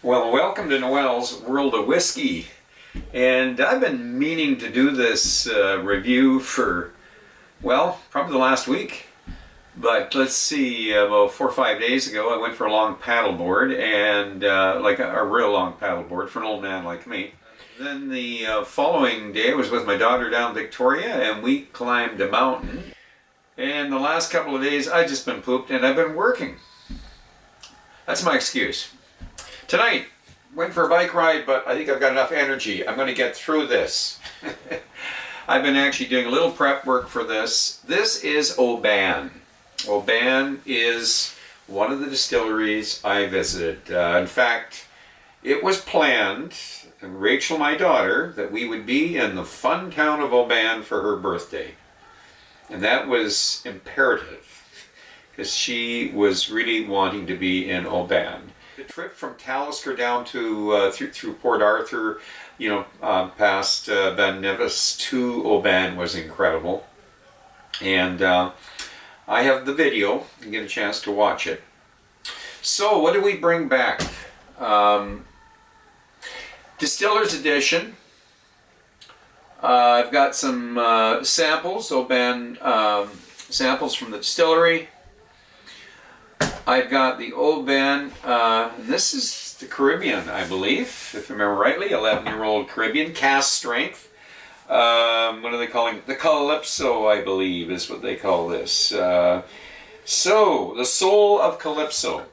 Well, welcome to Noel's World of Whiskey. And I've been meaning to do this review for, well, probably the last week. But let's see, about 4 or 5 days ago, I went for a long paddleboard, and like a real long paddleboard for an old man like me. Then the following day, I was with my daughter down Victoria, and we climbed a mountain. And the last couple of days, I've just been pooped, and I've been working. That's my excuse. Tonight, went for a bike ride, but I think I've got enough energy. I'm going to get through this. I've been actually doing a little prep work for this. This is Oban. Oban is one of the distilleries I visited. In fact, it was planned, and Rachel, my daughter, that we would be in the fun town of Oban for her birthday. And that was imperative, because she was really wanting to be in Oban. The trip from Talisker down to through Port Arthur, past Ben Nevis to Oban was incredible. And I have the video. You get a chance to watch it. So what do we bring back? Distiller's Edition. I've got some samples, Oban samples from the distillery. I've got the Oban, and this is the Caribbean, I believe, if I remember rightly, 11-year-old Caribbean, cask strength. What are they calling it? The Calypso, I believe, is what they call this. So, the soul of Calypso.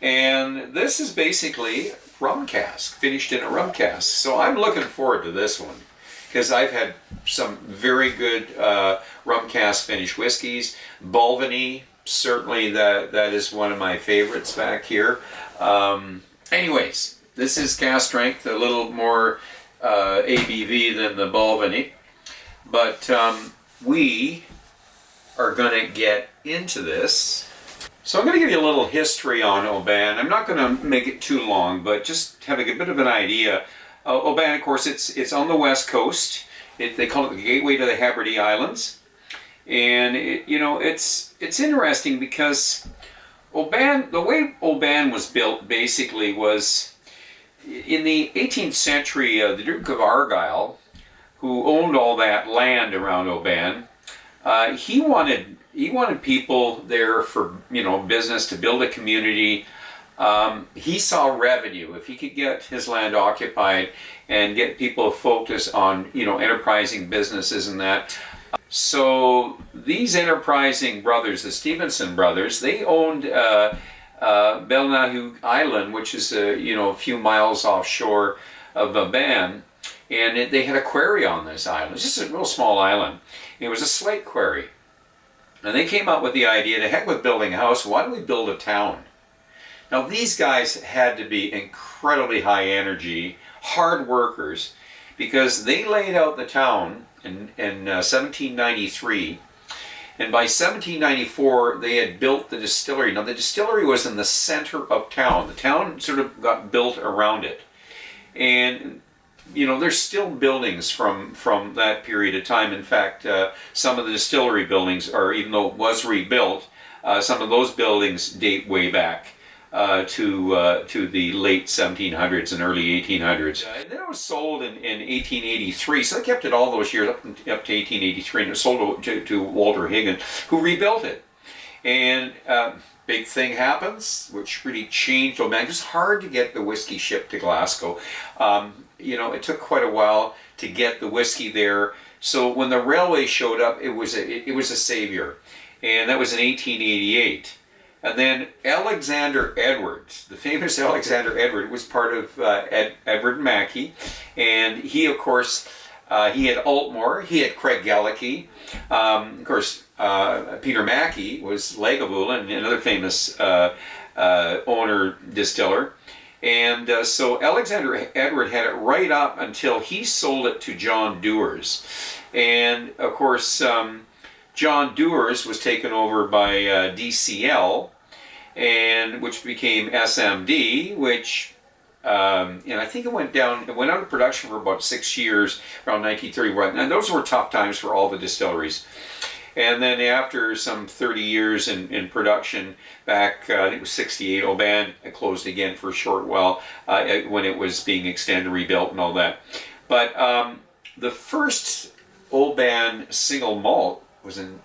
And this is basically rum cask, finished in a rum cask. So I'm looking forward to this one, because I've had some very good rum cask finished whiskeys. Balvenie, certainly that is one of my favorites back here. Anyways, this is cask strength, a little more ABV than the Balvenie, but we are going to get into this. So I'm going to give you a little history on Oban. I'm not going to make it too long, but just having a bit of an idea. Oban, of course, it's on the west coast. They call it the gateway to the Hebrides Islands. And it's interesting because Oban, the way Oban was built basically was in the 18th century. The Duke of Argyll, who owned all that land around Oban, he wanted people there for business, to build a community. He saw revenue if he could get his land occupied and get people focused on enterprising businesses and that. So these enterprising brothers, the Stevenson brothers, they owned Belnahu Island, which is a few miles offshore of Oban, and they had a quarry on this island. It's just a real small island. It was a slate quarry, and they came up with the idea: to heck with building a house, why don't we build a town? Now these guys had to be incredibly high energy, hard workers, because they laid out the town in 1793, and by 1794 they had built the distillery. Now the distillery was in the center of town. The town sort of got built around it, and there's still buildings from that period of time. In fact, some of the distillery buildings are, even though it was rebuilt, some of those buildings date way back to the late 1700s and early 1800s. And then it was sold in 1883, so they kept it all those years up to 1883, and it was sold to Walter Higgin, who rebuilt it. And big thing happens, which really changed Oban. It was hard to get the whiskey shipped to Glasgow. It took quite a while to get the whiskey there. So when the railway showed up, it was a savior, and that was in 1888. And then Alexander Edwards, the famous Alexander Edward, was part of Edward Mackey. And he, of course, he had Altmore, he had Craig Gallagher. Of course, Peter Mackey was Lagavulin, another famous owner distiller. And so Alexander Edward had it right up until he sold it to John Dewars. And, of course, John Dewars was taken over by DCL, and which became SMD, which and I think it went out of production for about 6 years, around 1931, and those were tough times for all the distilleries. And then after some 30 years in production, back I think it was 68, Oban closed again for a short while when it was being extended, rebuilt, and all that. But the first Oban single malt was in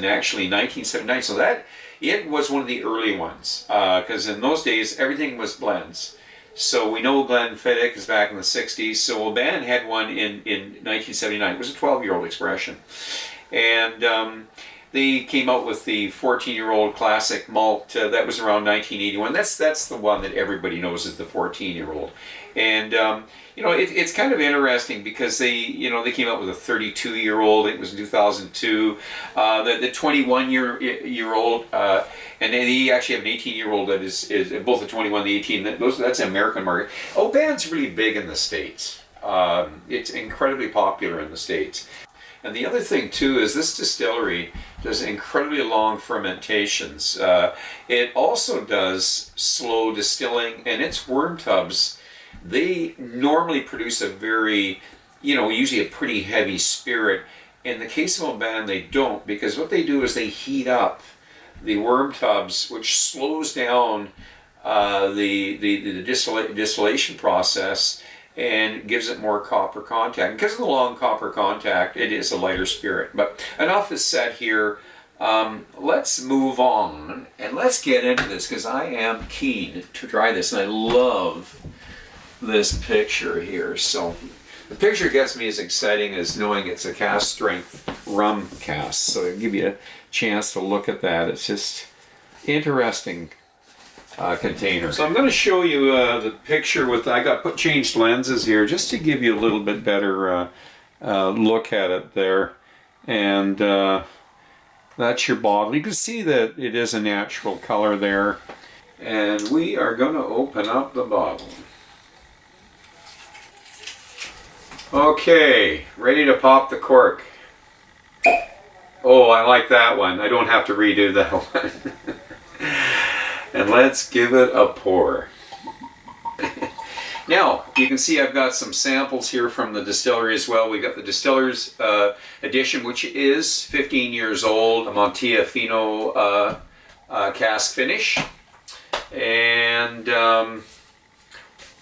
actually 1979. So that it was one of the early ones, because in those days everything was blends. So we know Glenfiddich is back in the 60s. So Oban had one in 1979. It was a 12-year-old expression. And they came out with the 14-year-old classic malt. That was around 1981. That's the one that everybody knows is the 14-year-old. And you know, it's kind of interesting because they came out with a 32-year-old. It was in 2002. The 21-year-old, and they actually have an 18-year-old that is both the 21 and the 18. That's an American market. Oban's really big in the States. It's incredibly popular in the States. And the other thing too is this distillery does incredibly long fermentations. It also does slow distilling, and its worm tubs, they normally produce a very, usually a pretty heavy spirit. In the case of Oban, they don't, because what they do is they heat up the worm tubs, which slows down the distillation process and gives it more copper contact. And because of the long copper contact, it is a lighter spirit. But enough is said here. Let's move on and let's get into this, because I am keen to try this, and I love this picture here. So the picture gets me as exciting as knowing it's a cask strength rum cask. So I'll give you a chance to look at that. It's just interesting. Container. So I'm going to show you the picture with, changed lenses here just to give you a little bit better look at it there. And that's your bottle. You can see that it is a natural color there. And we are going to open up the bottle. Okay, ready to pop the cork. Oh, I like that one. I don't have to redo that one. And let's give it a pour. Now, you can see I've got some samples here from the distillery as well. We've got the Distiller's edition, which is 15 years old, a Montilla Fino cask finish. And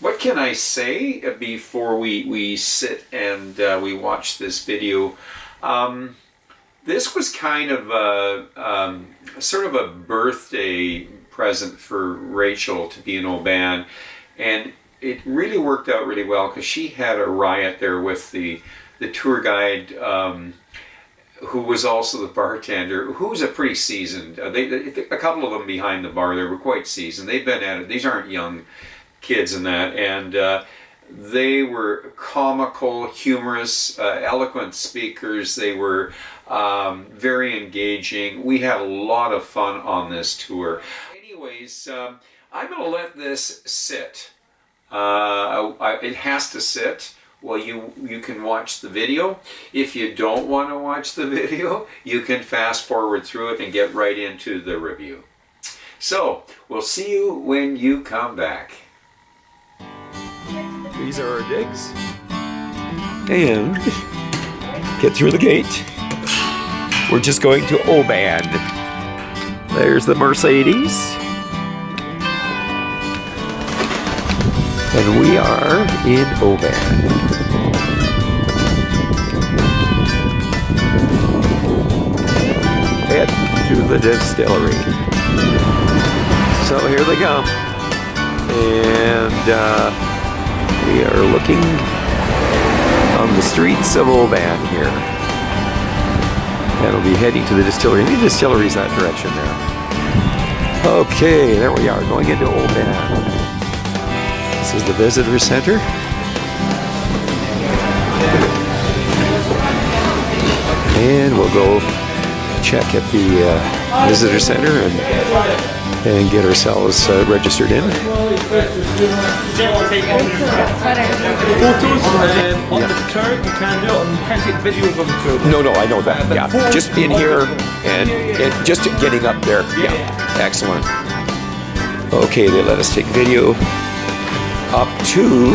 what can I say before we sit and we watch this video? This was kind of sort of a birthday present for Rachel to be in Oban, and it really worked out really well because she had a riot there with the tour guide, who was also the bartender, who was a pretty seasoned. A couple of them behind the bar, they were quite seasoned. They've been at it. These aren't young kids in that, and they were comical, humorous, eloquent speakers. They were very engaging. We had a lot of fun on this tour. Anyways, I'm going to let this sit. It has to sit while you can watch the video. If you don't want to watch the video, you can fast forward through it and get right into the review. So, we'll see you when you come back. These are our digs. And get through the gate. We're just going to Oban. There's the Mercedes. And we are in Oban. Head to the distillery. So here they come. And we are looking on the streets of Oban here. And we'll be heading to the distillery. The distillery's that direction there. Okay, there we are, going into Oban. This is the visitor center. And we'll go check at the visitor center and get ourselves registered in. Photos on the tour, you can do it, and you can take videos on the tour. No, I know that. Yeah, just in here and just getting up there. Yeah, excellent. Okay, they let us take video up to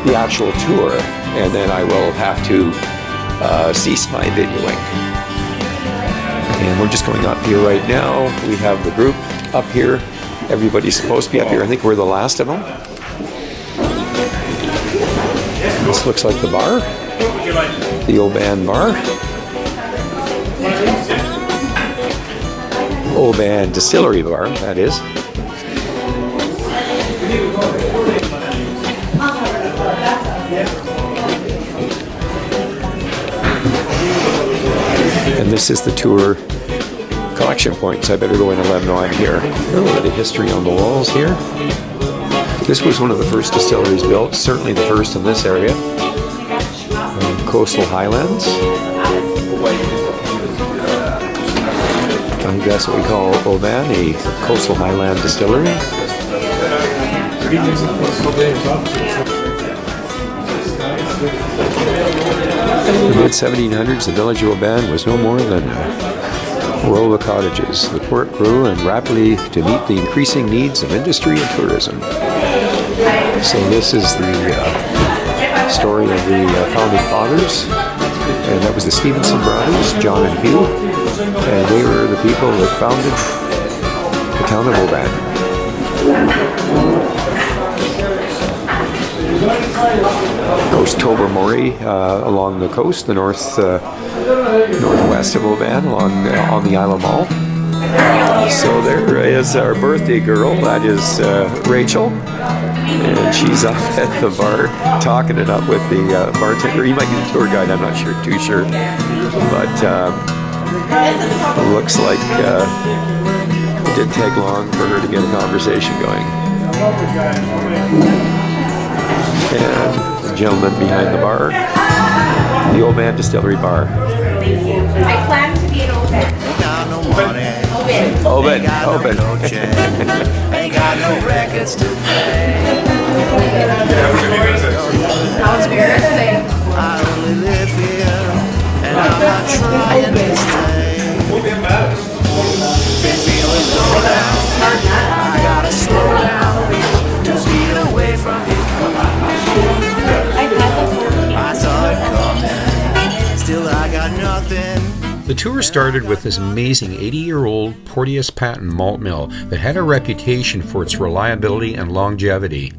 the actual tour, and then I will have to cease my videoing. And we're just going up here right now. We have the group up here. Everybody's supposed to be up here. I think we're the last of them. This looks like the bar. The Oban bar. Oban Distillery bar, that is. And this is the tour collection point, so I better go in and let them know I'm here. A little bit of history on the walls here. This was one of the first distilleries built, certainly the first in this area. Coastal Highlands. I think that's what we call Oban, a coastal highland distillery. In the mid-1700s, the village of Oban was no more than a row of cottages. The port grew and rapidly to meet the increasing needs of industry and tourism. So this is the story of the founding fathers, and that was the Stevenson brothers, John and Hugh, and they were the people that founded the town of Oban. Goes Tobermory along the coast, the northwest of Oban, on the Isle of Skye. So there is our birthday girl, that is Rachel, and she's up at the bar talking it up with the bartender. He might be the tour guide, I'm not too sure, but it looks like it didn't take long for her to get a conversation going. And the gentleman behind the bar, the Oban Distillery bar. I plan to be an Oban. Oban. Ain't got no records to play. Sounds embarrassing. I only live here, and I'm not trying to stay. Been feeling low down. I gotta slow down to speed away from it. I saw it coming, still I got nothing. The tour started with this amazing 80-year-old Porteous Patent malt mill that had a reputation for its reliability and longevity.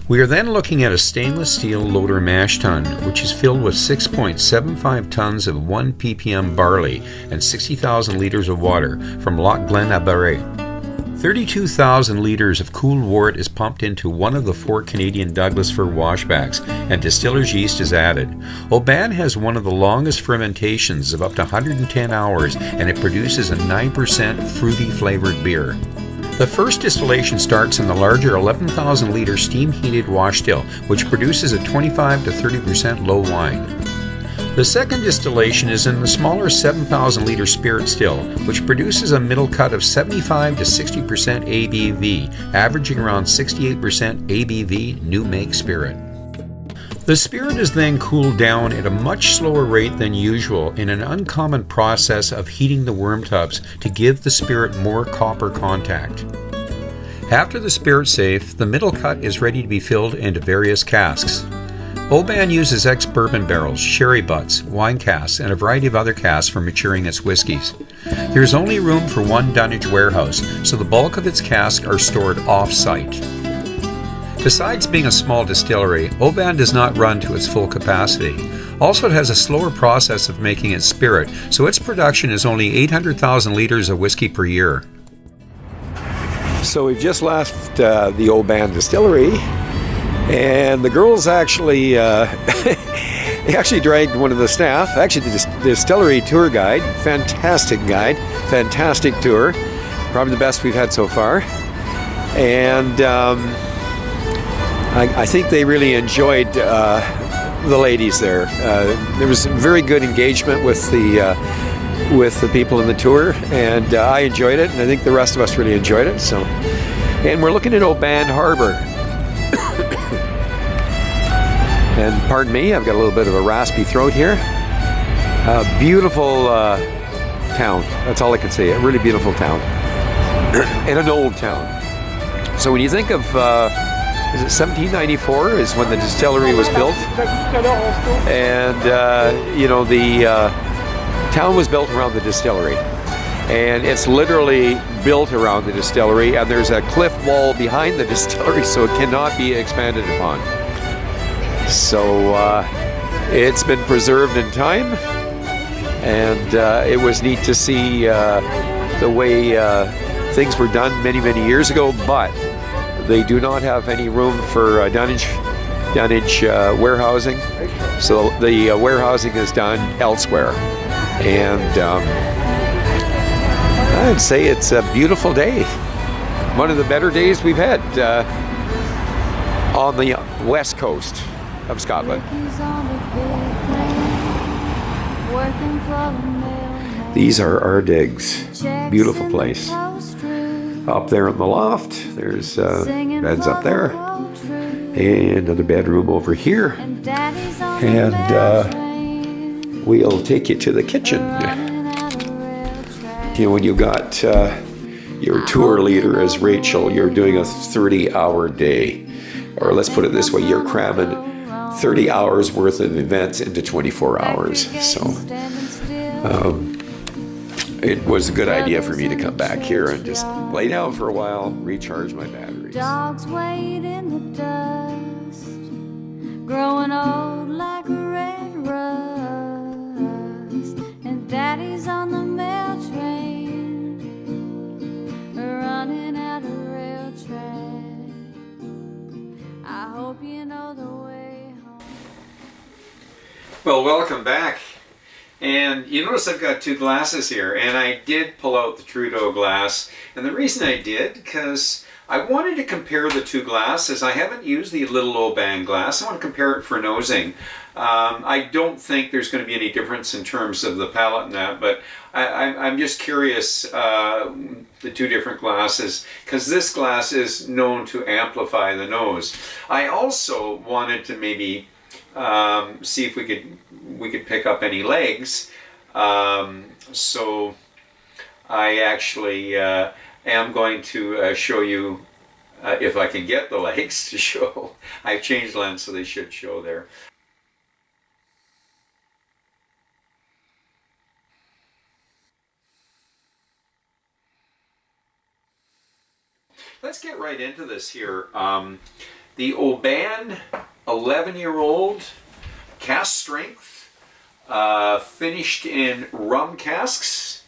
We are then looking at a stainless steel loader mash tun, which is filled with 6.75 tons of 1 ppm barley and 60,000 litres of water from Loch Glen-Abaret. 32,000 litres of cooled wort is pumped into one of the 4 Canadian Douglas fir washbacks, and distiller's yeast is added. Oban has one of the longest fermentations of up to 110 hours, and it produces a 9% fruity flavoured beer. The first distillation starts in the larger 11,000 litre steam-heated wash still, which produces a 25 to 30% low wine. The second distillation is in the smaller 7,000 litre spirit still, which produces a middle cut of 75 to 60% ABV, averaging around 68% ABV new make spirit. The spirit is then cooled down at a much slower rate than usual in an uncommon process of heating the worm tubs to give the spirit more copper contact. After the spirit's safe, the middle cut is ready to be filled into various casks. Oban uses ex-bourbon barrels, sherry butts, wine casks, and a variety of other casks for maturing its whiskies. There is only room for one dunnage warehouse, so the bulk of its casks are stored off-site. Besides being a small distillery, Oban does not run to its full capacity. Also, it has a slower process of making its spirit, so its production is only 800,000 litres of whiskey per year. So we've just left the Oban Distillery, and the girls actually they actually dragged one of the staff, actually the distillery tour guide, fantastic tour, probably the best we've had so far, and I think they really enjoyed the ladies there. There was very good engagement with the people in the tour, and I enjoyed it, and I think the rest of us really enjoyed it. So, and we're looking at Oban Harbor. And pardon me, I've got a little bit of a raspy throat here. Beautiful town, that's all I can say, a really beautiful town. And an old town. So when you think of, is it 1794 is when the distillery was built? And, you know, town was built around the distillery. And it's literally built around the distillery, and there's a cliff wall behind the distillery, so it cannot be expanded upon. So it's been preserved in time, and it was neat to see the way things were done many, many years ago, but they do not have any room for dunnage warehousing, so the warehousing is done elsewhere. And I'd say it's a beautiful day. One of the better days we've had on the west coast of Scotland. These are our digs. Beautiful place. Up there in the loft, there's beds up there. And another bedroom over here. And we'll take you to the kitchen. You know, when you got your tour leader as Rachel, you're doing a 30-hour day. Or let's put it this way, you're cramming 30 hours worth of events into 24 hours. So it was a good idea for me to come back here and just lay down for a while, recharge my batteries. Dogs wait in the dust, growing old like a red rust, and Daddy's on the mail train, running out of rail track. I hope you know the way home. Well, welcome back. And you notice I've got two glasses here, and I did pull out the Trudeau glass. And the reason I did, because I wanted to compare the two glasses. I haven't used the little Oban glass. I want to compare it for nosing. I don't think there's going to be any difference in terms of the palate and that, but I'm just curious, the two different glasses, because this glass is known to amplify the nose. I also wanted to maybe see if we could pick up any legs. So I actually am going to show you if I can get the legs to show. I've changed lens so they should show there. Let's get right into this here. The Oban 11-year-old cask strength, finished in rum casks,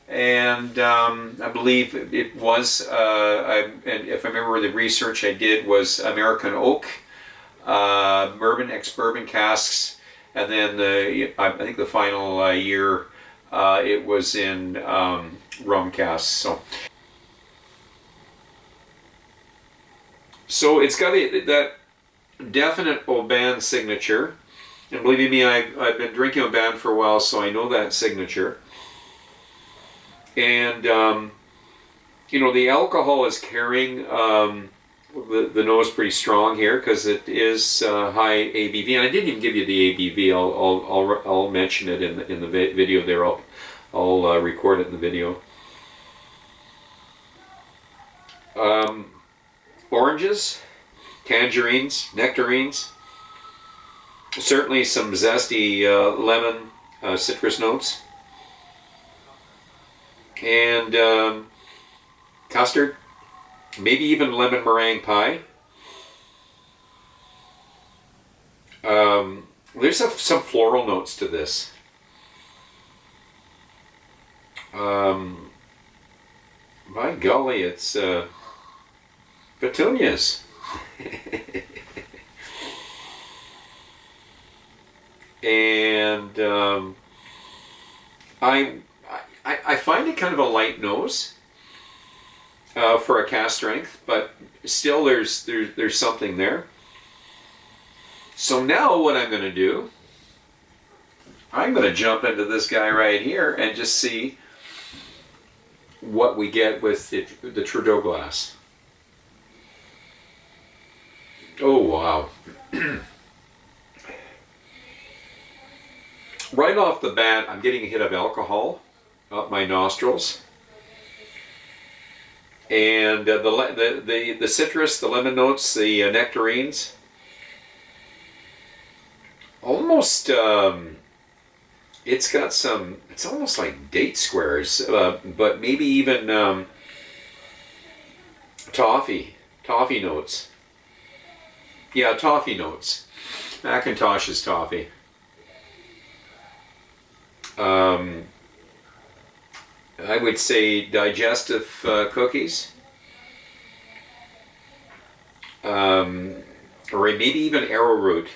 and I believe it was, and if I remember the research I did, was American oak, bourbon, ex-bourbon casks, and then I think the final year it was in rum casks. So it's got that definite Oban signature, and believe me, I've been drinking Oban for a while, so I know that signature. And you know, the alcohol is carrying the nose pretty strong here because it is high ABV, and I didn't even give you the ABV. I'll mention it in the video there. I'll record it in the video. Oranges, tangerines, nectarines, certainly some zesty lemon, citrus notes, and custard, maybe even lemon meringue pie. There's some floral notes to this. My golly, it's petunias. And I find it kind of a light nose for a cask strength, but still there's something there. So now what I'm going to do, I'm going to jump into this guy right here and just see what we get with the Trudeau glass. Oh, wow. Right off the bat, I'm getting a hit of alcohol up my nostrils. And the citrus, the lemon notes, the nectarines, almost It's got some, it's almost like date squares, but maybe even toffee notes. Yeah, toffee notes. Macintosh's toffee. I would say digestive cookies. Or maybe even arrowroot.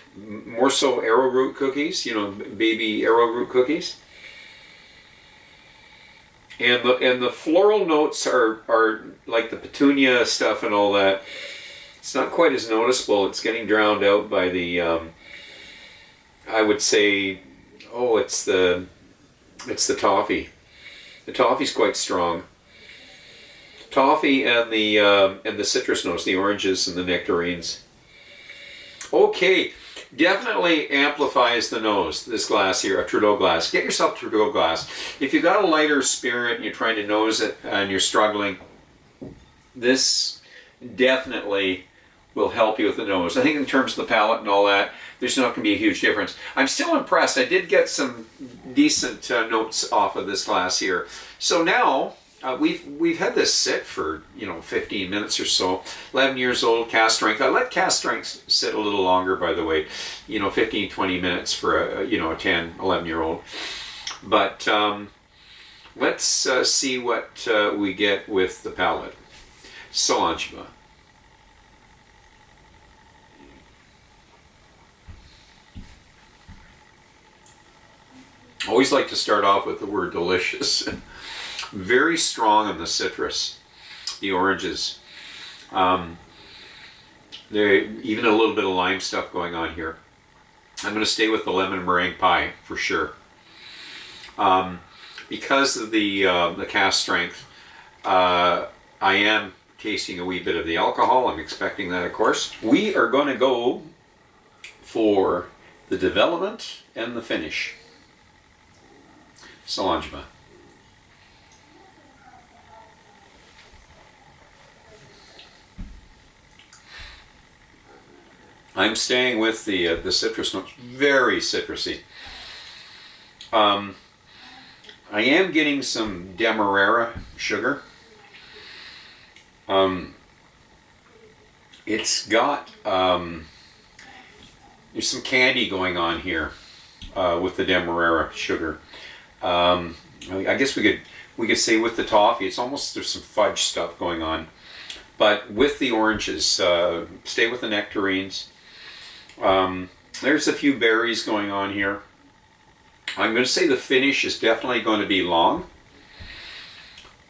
More so arrowroot cookies, you know, baby arrowroot cookies. And the floral notes are like the petunia stuff and all that. It's not quite as noticeable. It's getting drowned out by the I would say, oh, it's the toffee. The toffee's quite strong. Toffee and the citrus notes, the oranges and the nectarines. Okay, definitely amplifies the nose, this glass here, a Trudeau glass. Get yourself a Trudeau glass. If you've got a lighter spirit and you're trying to nose it and you're struggling, this definitely will help you with the nose. I think in terms of the palate and all that, there's not going to be a huge difference. I'm still impressed. I did get some decent notes off of this glass here. So now, we've had this sit for 15 minutes or so. 11 years old, cask strength. I let cask strength sit a little longer, by the way. 15-20 minutes for a 10, 11-year-old. But let's see what we get with the palate. Cilantro. Always like to start off with the word delicious. Very strong on the citrus, the oranges. There even a little bit of lime stuff going on here. I'm going to stay with the lemon meringue pie for sure. Because of the cask strength, I am tasting a wee bit of the alcohol. I'm expecting that, of course. We are going to go for the development and the finish. Cilantro. I'm staying with the citrus notes. Very citrusy. I am getting some Demerara sugar. It's got there's some candy going on here with the Demerara sugar. I guess we could say with the toffee, it's almost there's some fudge stuff going on. But with the oranges, stay with the nectarines. There's a few berries going on here. I'm going to say the finish is definitely going to be long.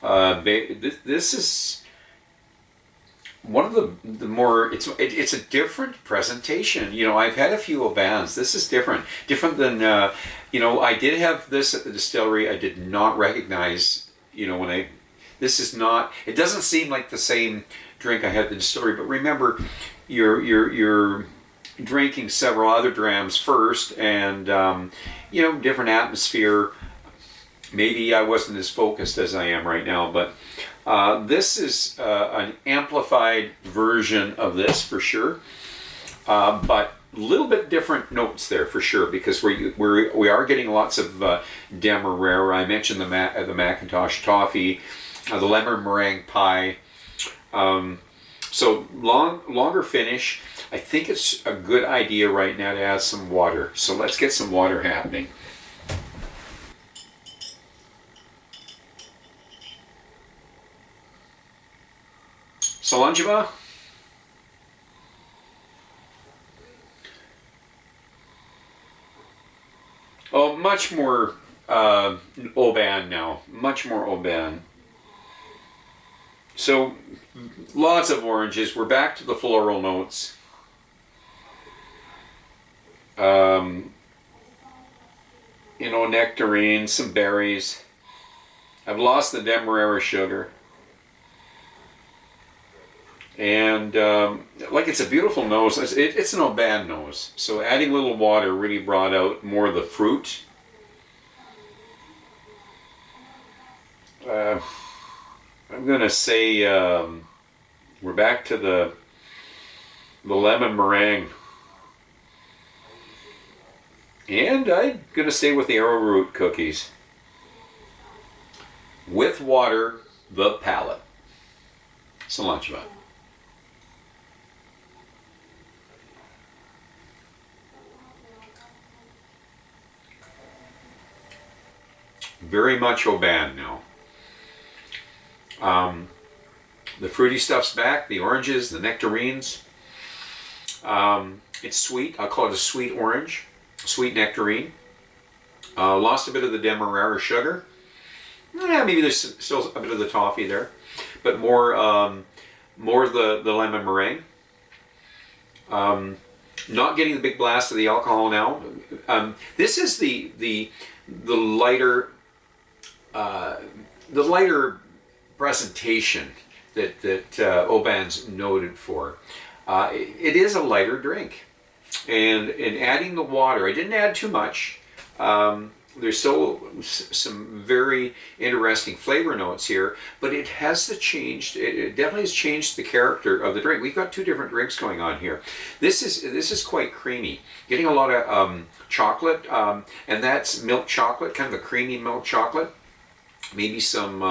This is one of the more, it's a different presentation. I've had a few Obans. This is different than I did have this at the distillery. I did not recognize this is not, it doesn't seem like the same drink I had at the distillery, but remember you're drinking several other drams first, and different atmosphere. Maybe I wasn't as focused as I am right now, but this is an amplified version of this for sure, but a little bit different notes there for sure, because we are getting lots of Demerara. I mentioned the Macintosh toffee, the lemon meringue pie. So longer finish. I think it's a good idea right now to add some water. So let's get some water happening. Cilantro. Oh, much more Oban now. Much more Oban. So, lots of oranges. We're back to the floral notes. Nectarines, some berries. I've lost the Demerara sugar. And it's a beautiful nose. It's an Oban nose. So adding a little water really brought out more of the fruit. I'm going to say we're back to the lemon meringue. And I'm going to stay with the arrowroot cookies. With water, the palate. So much fun. Very much Oban now. The fruity stuff's back, the oranges, the nectarines. It's sweet. I'll call it a sweet orange, sweet nectarine. Lost a bit of the demerara sugar. Yeah, maybe there's still a bit of the toffee there, but more the lemon meringue. Not getting the big blast of the alcohol now. This is the lighter presentation that Oban's noted for. It is a lighter drink, and in adding the water, I didn't add too much. There's still some very interesting flavor notes here, but it has changed. It definitely has changed the character of the drink. We've got two different drinks going on here. This is quite creamy, getting a lot of chocolate, and that's milk chocolate, kind of a creamy milk chocolate. Maybe some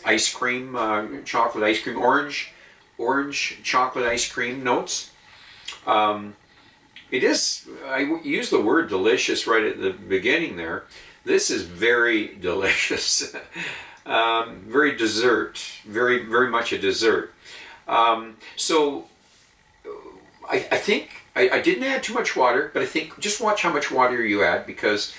ice cream, chocolate ice cream, orange chocolate ice cream notes. It is, I use the word delicious right at the beginning there. This is very delicious. Very dessert, very much a dessert. So I think, I didn't add too much water, but I think just watch how much water you add, because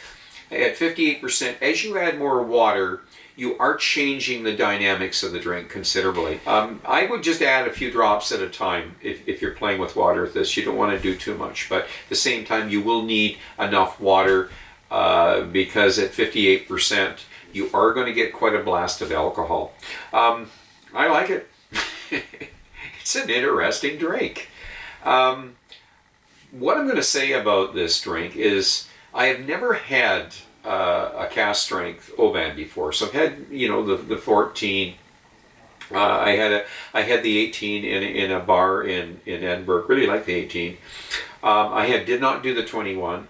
at 58%, as you add more water, you are changing the dynamics of the drink considerably. I would just add a few drops at a time if you're playing with water with this. You don't want to do too much, but at the same time, you will need enough water because at 58%, you are going to get quite a blast of alcohol. I like it. It's an interesting drink. What I'm going to say about this drink is I have never had a cask strength Oban before. So I've had, the 14. I had the 18 in a bar in Edinburgh. Really like the 18. I did not do the 21.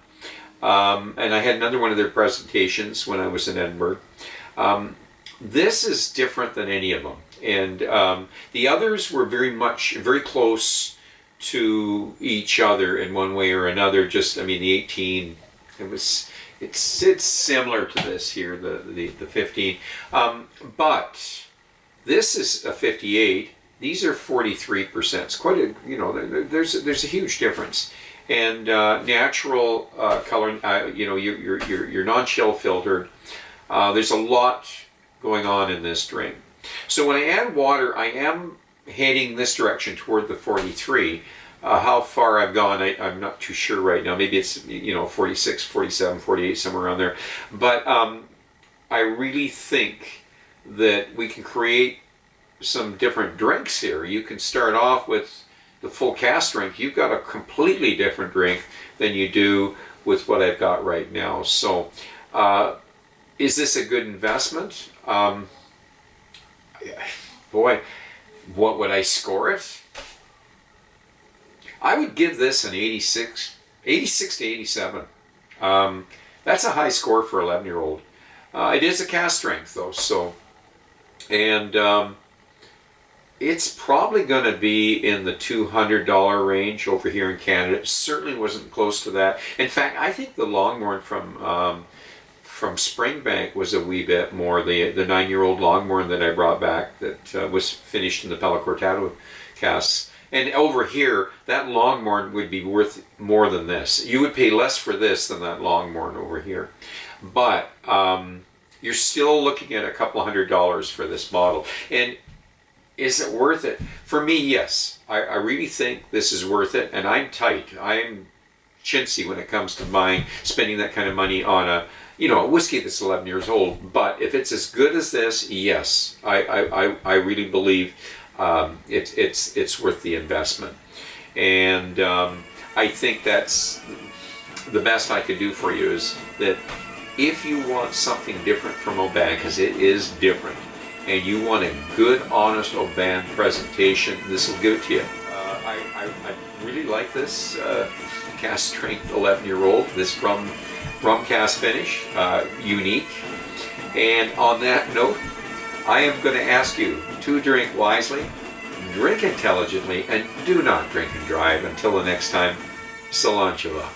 And I had another one of their presentations when I was in Edinburgh. This is different than any of them. And the others were very close to each other in one way or another. The 18, it's similar to this here, the 15. But this is a 58. These are 43%. It's quite a, there's a huge difference. And natural color, you're non-chill filtered. There's a lot going on in this drink. So when I add water, I am heading this direction toward the 43. How far I've gone, I'm not too sure right now. Maybe it's 46, 47, 48, somewhere around there. But I really think that we can create some different drinks here. You can start off with the full cask drink. You've got a completely different drink than you do with what I've got right now. So is this a good investment? Boy, what would I score it? I would give this an 86 to 87. That's a high score for 11-year-old. It is a cask strength though, and it's probably going to be in the $200 range over here in Canada. It certainly wasn't close to that. In fact, I think the Longmorn from Springbank was a wee bit more. The 9-year-old Longmorn that I brought back that was finished in the Palo Cortado casks. And over here, that Longmorn would be worth more than this. You would pay less for this than that Longmorn over here. But you're still looking at a couple $100 for this bottle. And is it worth it? For me, yes. I really think this is worth it. And I'm tight. I'm chintzy when it comes to spending that kind of money on a whiskey that's 11 years old. But if it's as good as this, yes. I really believe it's worth the investment, and I think that's the best I could do for you, is that if you want something different from Oban, because it is different, and you want a good, honest Oban presentation, this will give it to you. I really like this cask strength 11-year-old, this rum cask finish, unique. And on that note, I am going to ask you to drink wisely, drink intelligently, and do not drink and drive. Until the next time, Salantula.